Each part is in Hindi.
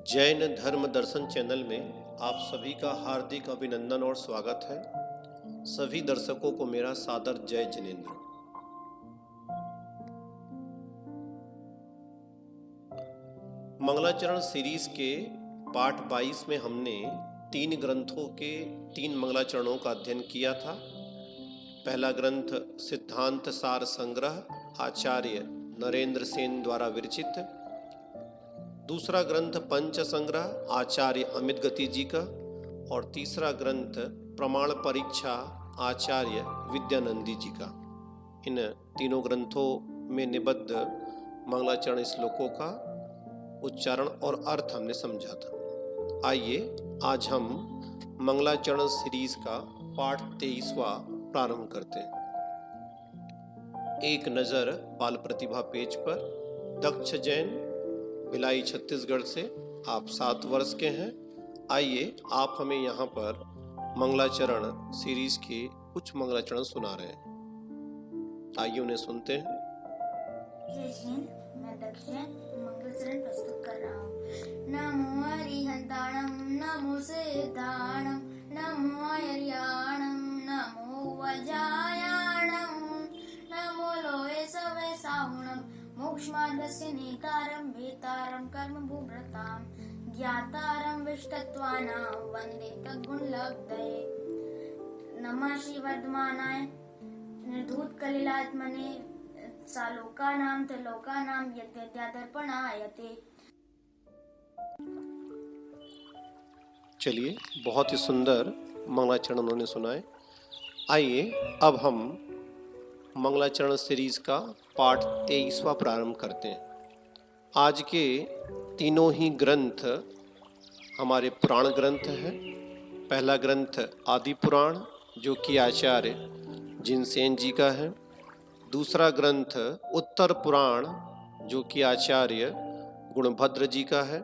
जैन धर्म दर्शन चैनल में आप सभी का हार्दिक अभिनंदन और स्वागत है। सभी दर्शकों को मेरा सादर जय जिनेन्द्र। मंगलाचरण सीरीज के पाठ 22 में हमने 3 ग्रंथों के 3 मंगलाचरणों का अध्ययन किया था। पहला ग्रंथ सिद्धांत सार संग्रह आचार्य नरेंद्र सेन द्वारा विरचित, दूसरा ग्रंथ पंच संग्रह आचार्य अमित गति जी का, और तीसरा ग्रंथ प्रमाण परीक्षा आचार्य विद्यानंदी जी का। इन तीनों ग्रंथों में निबद्ध मंगलाचरण श्लोकों का उच्चारण और अर्थ हमने समझा था। आइए आज हम मंगलाचरण सीरीज का पाठ 23वां प्रारंभ करते हैं। एक नजर बाल प्रतिभा पेज पर। दक्ष जैन, भिलाई छत्तीसगढ़ से आप 7 वर्ष के हैं। आइए आप हमें यहाँ पर मंगलाचरण सीरीज के कुछ मंगलाचरण सुना रहे हैं। आइए उन्हें सुनते हैं। जय हिंद, मैं दक्ष जैन मंगलाचरण प्रस्तुत कर रहा हूँ। नमो हरिहंताणम, नमो सिद्धाणम, नमो आयर्याणम, नमो वजायाणम, नमो लोहे सवे साहुणम, मोक्षमार्गस्य नेतारं वेतारं कर्मभूभृतां ज्ञातारं विष्टत्वानां वन्दे तद्गुणलब्धये। नमः श्रीवर्धमानाय निर्धूत कलिलात्मने सालोकानां त्रिलोकानां यद्यद्यादर्पणायते। चलिए, बहुत ही सुंदर मंगलाचरण उन्होंने सुनाए। आइए अब हम मंगलाचरण सीरीज का पाठ 23वां प्रारंभ करते हैं। आज के तीनों ही ग्रंथ हमारे पुराण ग्रंथ हैं। पहला ग्रंथ आदि पुराण जो कि आचार्य जिनसेन जी का है। दूसरा ग्रंथ उत्तर पुराण जो कि आचार्य गुणभद्र जी का है।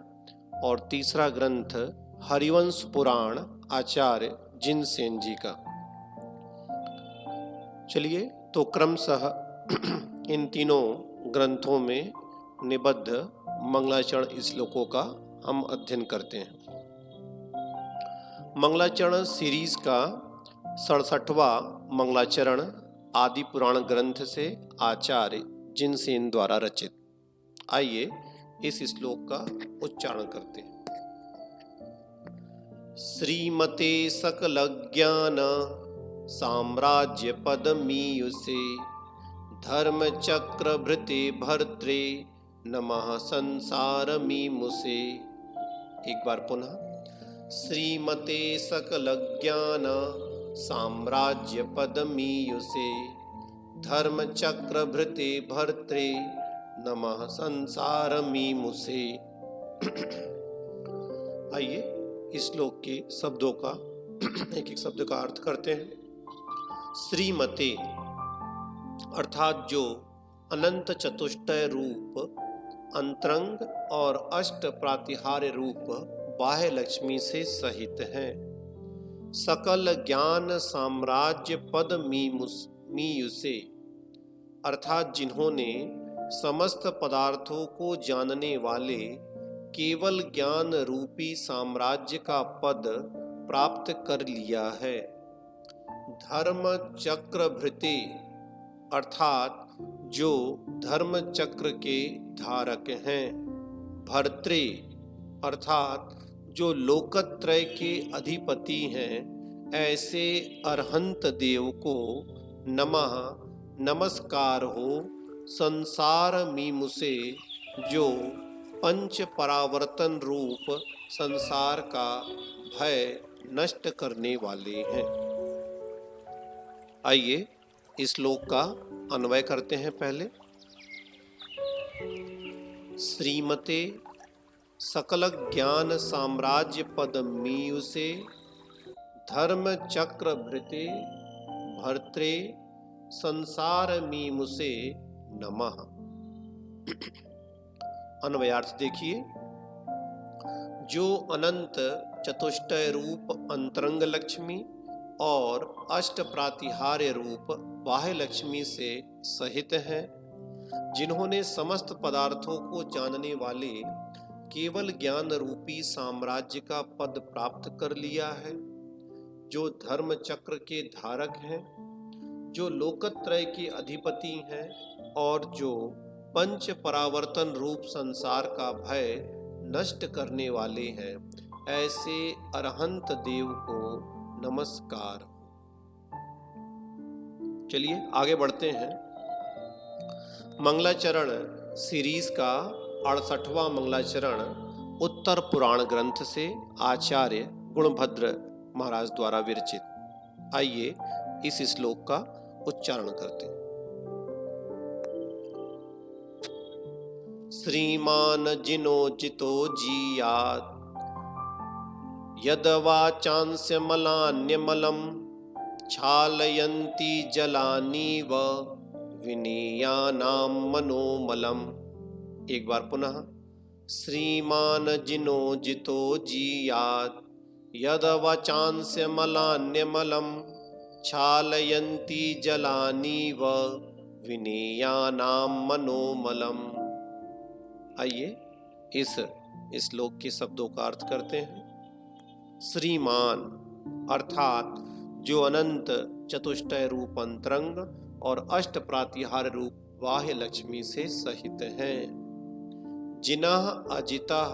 और तीसरा ग्रंथ हरिवंश पुराण आचार्य जिनसेन जी का। चलिए तो क्रमशः इन तीनों ग्रंथों में निबद्ध मंगलाचरण श्लोकों का हम अध्ययन करते हैं। मंगलाचरण सीरीज का 67वां मंगलाचरण आदि पुराण ग्रंथ से आचार्य जिनसेन द्वारा रचित। आइए इस श्लोक का उच्चारण करते हैं। श्रीमते सकल ज्ञान साम्राज्य पदमीयुषे धर्म चक्र भृते भर्त्रे नमः संसार मीमुषे। एक बार पुनः। श्रीमते सकल ज्ञान साम्राज्य पदमीयुषे धर्म चक्र भृते भर्त्रे नमः संसार मीमुषे। आइए इस श्लोक के शब्दों का एक एक शब्द का अर्थ करते हैं। श्रीमते अर्थात जो अनंत चतुष्टय रूप अंतरंग और अष्ट प्रातिहार्य रूप बाह्य लक्ष्मी से सहित हैं। सकल ज्ञान साम्राज्य पद मीयुषे अर्थात जिन्होंने समस्त पदार्थों को जानने वाले केवल ज्ञान रूपी साम्राज्य का पद प्राप्त कर लिया है। धर्म चक्र भृते अर्थात जो धर्म चक्र के धारक हैं। भर्त्रे अर्थात जो लोकत्रय के अधिपति हैं। ऐसे अरहंत देव को नमः नमस्कार हो। संसार मीमुषे जो पंच परावर्तन रूप संसार का भय नष्ट करने वाले हैं। आइए इस श्लोक का अन्वय करते हैं। पहले श्रीमते सकल ज्ञान साम्राज्य पद मीयुषे धर्म चक्र भृते भर्त्रे संसार मीमुषे नमः। अन्वयार्थ देखिए। जो अनंत चतुष्टय रूप अंतरंग लक्ष्मी और अष्ट प्रातिहार्य रूप बाह्य लक्ष्मी से सहित हैं, जिन्होंने समस्त पदार्थों को जानने वाले केवल ज्ञान रूपी साम्राज्य का पद प्राप्त कर लिया है, जो धर्म चक्र के धारक हैं, जो लोकत्रय के अधिपति हैं और जो पंच परावर्तन रूप संसार का भय नष्ट करने वाले हैं, ऐसे अरहंत देव को नमस्कार। चलिए आगे बढ़ते हैं। मंगलाचरण सीरीज का 68वां मंगलाचरण उत्तर पुराण ग्रंथ से आचार्य गुणभद्र महाराज द्वारा विरचित। आइए इस श्लोक का उच्चारण करते हैं। श्रीमान जिनो जितो जीयात् यदवाचांस्य मलान्यमलम् क्षालयन्ति जलानीव विनीयानां मनोमलम्। एक बार पुनः। श्रीमान जिनो जितो जीयात् यदवाचांस्य मलान्यमलम् क्षालयन्ति जलानीव विनीयानां मनोमलम्। आइए इस श्लोक के शब्दों का अर्थ करते हैं। श्रीमान अर्थात जो अनंत चतुष्टय रूप अंतरंग और अष्ट प्रातिहार रूप बाह्य लक्ष्मी से सहित हैं। जिनः अजितः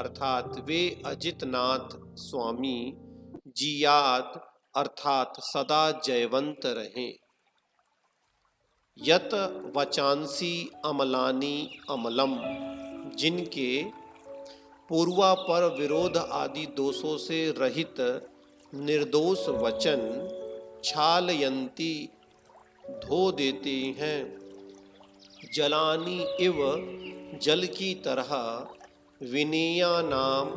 अर्थात वे अजितनाथ स्वामी, जियात अर्थात सदा जयवंत रहें। यत वचांसी अमलानी अमलम, जिनके पूर्वापर विरोध आदि दोषों से रहित निर्दोष वचन क्षालयंती धो देते हैं, जलानी इव जल की तरह, विनीया नाम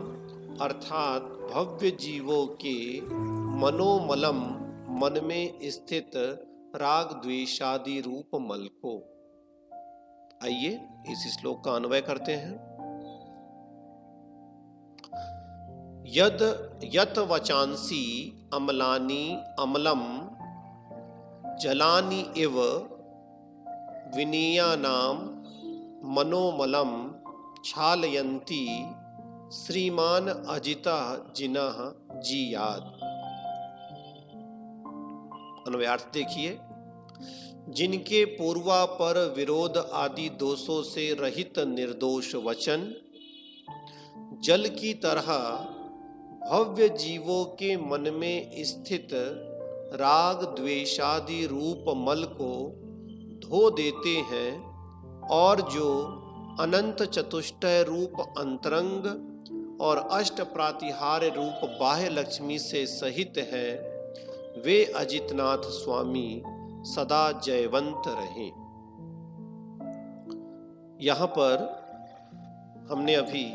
अर्थात भव्य जीवों के मनोमलम मन में स्थित राग द्वेषादि रूप मल को। आइए इस श्लोक का अन्वय करते हैं। यद यत वचांसी अमलानी अमलम जलानि इव विनीयानां मनोमलम क्षालयन्ति श्रीमान अजितः जिनः जीयात्। अन्वयार्थ देखिए। जिनके पूर्वापर विरोध आदि दोषों से रहित निर्दोष वचन जल की तरह भव्य जीवों के मन में स्थित राग द्वेषादि रूप मल को धो देते हैं, और जो अनंत चतुष्टय रूप अंतरंग और अष्ट प्रातिहार्य रूप बाह्य लक्ष्मी से सहित हैं, वे अजितनाथ स्वामी सदा जयवंत रहें। यहाँ पर हमने अभी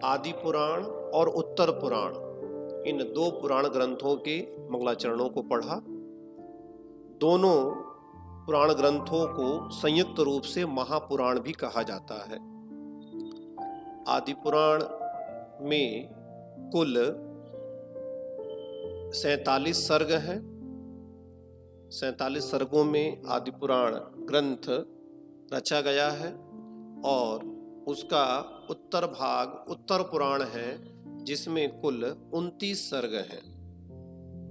आदि पुराण और उत्तर पुराण, इन दो पुराण ग्रंथों के मंगलाचरणों को पढ़ा। दोनों पुराण ग्रंथों को संयुक्त रूप से महापुराण भी कहा जाता है। आदि पुराण में कुल 47 सर्ग हैं। 47 सर्गों में आदि पुराण ग्रंथ रचा गया है, और उसका उत्तर भाग उत्तर पुराण है, जिसमें कुल 29 सर्ग हैं।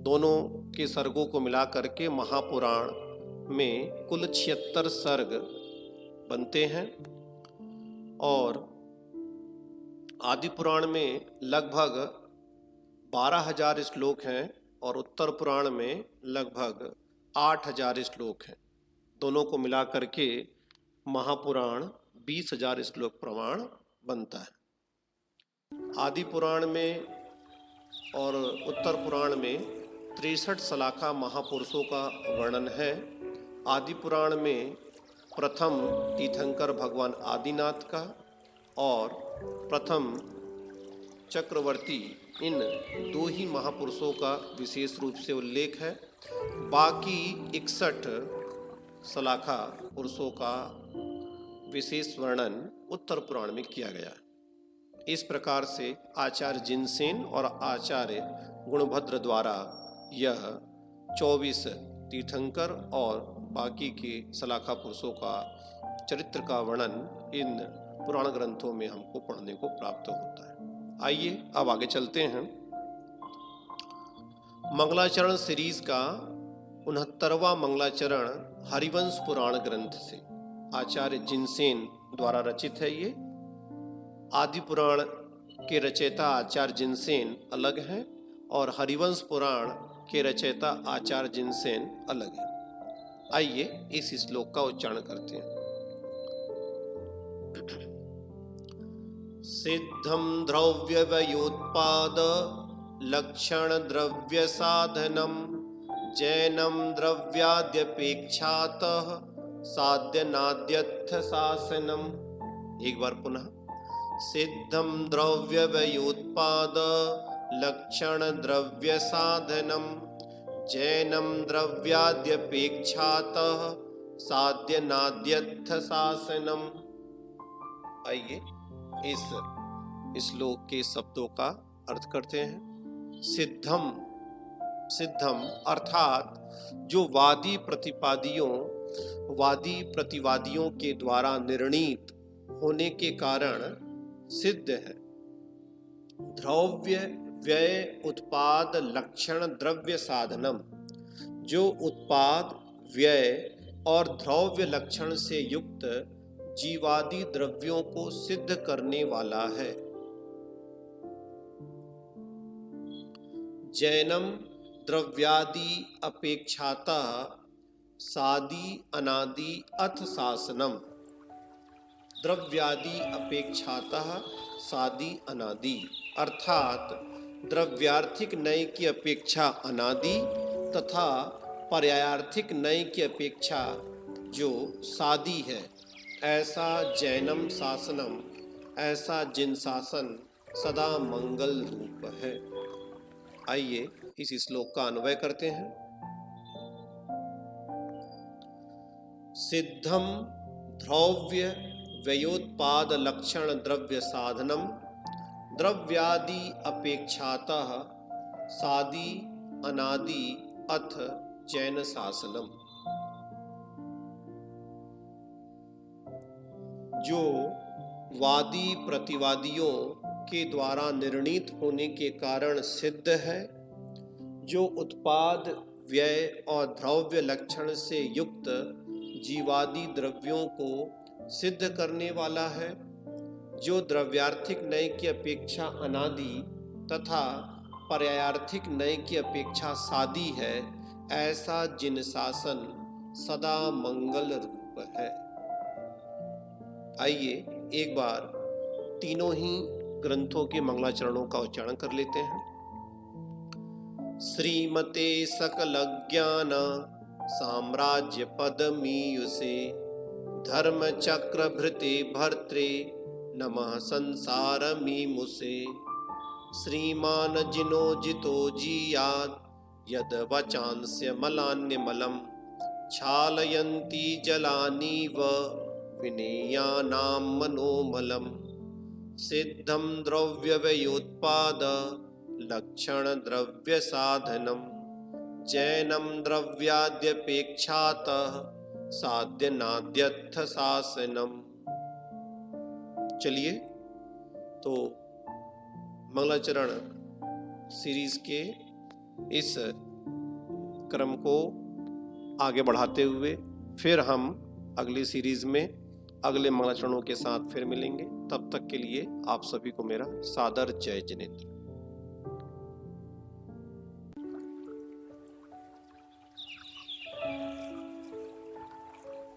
दोनों के सर्गों को मिलाकर के महापुराण में कुल 76 सर्ग बनते हैं, और आदि पुराण में लगभग 12,000 श्लोक हैं और उत्तर पुराण में लगभग 8,000 श्लोक हैं। दोनों को मिलाकर के महापुराण 20,000 श्लोक प्रमाण बनता है। आदि पुराण में और उत्तर पुराण में 63 सलाखा महापुरुषों का वर्णन है। आदि पुराण में प्रथम तीर्थंकर भगवान आदिनाथ का और प्रथम चक्रवर्ती, इन दो ही महापुरुषों का विशेष रूप से उल्लेख है। बाकी 61 सलाखा पुरुषों का विशेष वर्णन उत्तर पुराण में किया गया है। इस प्रकार से आचार्य जिनसेन और आचार्य गुणभद्र द्वारा यह 24 तीर्थंकर और बाकी के सलाखा पुरुषों का चरित्र का वर्णन इन पुराण ग्रंथों में हमको पढ़ने को प्राप्त होता है। आइए अब आगे चलते हैं। मंगलाचरण सीरीज का 69वां मंगलाचरण हरिवंश पुराण ग्रंथ से आचार्य जिनसेन द्वारा रचित है। ये आदि पुराण के रचयिता आचार्य जिनसेन अलग हैं और हरिवंश पुराण के रचयिता आचार्य जिनसेन अलग हैं। आइए इस श्लोक का उच्चारण करते हैं। सिद्धम द्रव्य व्युत्पाद लक्षण द्रव्य साधनम जैनम द्रव्याद्यपेक्षातः साध्य नाद्यथ शासनम। एक बार पुनः। सिद्धम द्रव्य व्युत्पाद लक्षण द्रव्य साधनम जैनम द्रव्याद्यपेक्षातः साध्य नाद्यथ शासनम। आइए इस श्लोक के शब्दों का अर्थ करते हैं। सिद्धम, सिद्धम अर्थात जो वादी प्रतिवादियों के द्वारा निर्णीत होने के कारण सिद्ध है। द्रव्य व्यय उत्पाद लक्षण द्रव्य साधनम, जो उत्पाद व्यय और द्रव्य लक्षण से युक्त जीवादि द्रव्यों को सिद्ध करने वाला है। जैनम द्रव्यादि अपेक्षातः सादि अनादि अथ शासनम। द्रव्यादि अपेक्षातः सादि अनादि अर्थात द्रव्यार्थिक नय की अपेक्षा अनादि तथा पर्यायार्थिक नय की अपेक्षा जो सादी है, ऐसा जैनम शासनम, ऐसा जिन शासन सदा मंगल रूप है। आइए इस श्लोक का अन्वय करते हैं। सिद्धम द्रव्य व्ययोत्पाद लक्षण द्रव्य साधनम द्रव्यादि अपेक्षातः सादि अनादि अथ जैन शासनम। जो वादी प्रतिवादियों के द्वारा निर्णीत होने के कारण सिद्ध है, जो उत्पाद व्यय और द्रव्य लक्षण से युक्त जीवादि द्रव्यों को सिद्ध करने वाला है, जो द्रव्यार्थिक नय की अपेक्षा अनादि तथा पर्यायार्थिक नय की अपेक्षा सादी है, ऐसा जिन शासन सदा मंगल रूप है। आइए एक बार तीनों ही ग्रंथों के मंगलाचरणों का उच्चारण कर लेते हैं। श्रीमते सकल ज्ञान साम्राज्य पदमीयुषे धर्म चक्र भृते भर्त्रे नमः संसार मीमुषे। श्रीमान जिनो जितो जीयात् यद वचांस्य मलान्यमलम क्षालयन्ति जलानीव विनेयानां मनोमलम। सिद्धम द्रव्य व्ययोत्पाद लक्षण द्रव्य साधनम जैनम द्रव्याद्यपेक्षातः साध्य नाद्यथ शासनम। चलिए तो मंगलाचरण सीरीज के इस क्रम को आगे बढ़ाते हुए फिर हम अगली सीरीज में अगले मंगलाचरणों के साथ फिर मिलेंगे। तब तक के लिए आप सभी को मेरा सादर जय जिनेन्द्र।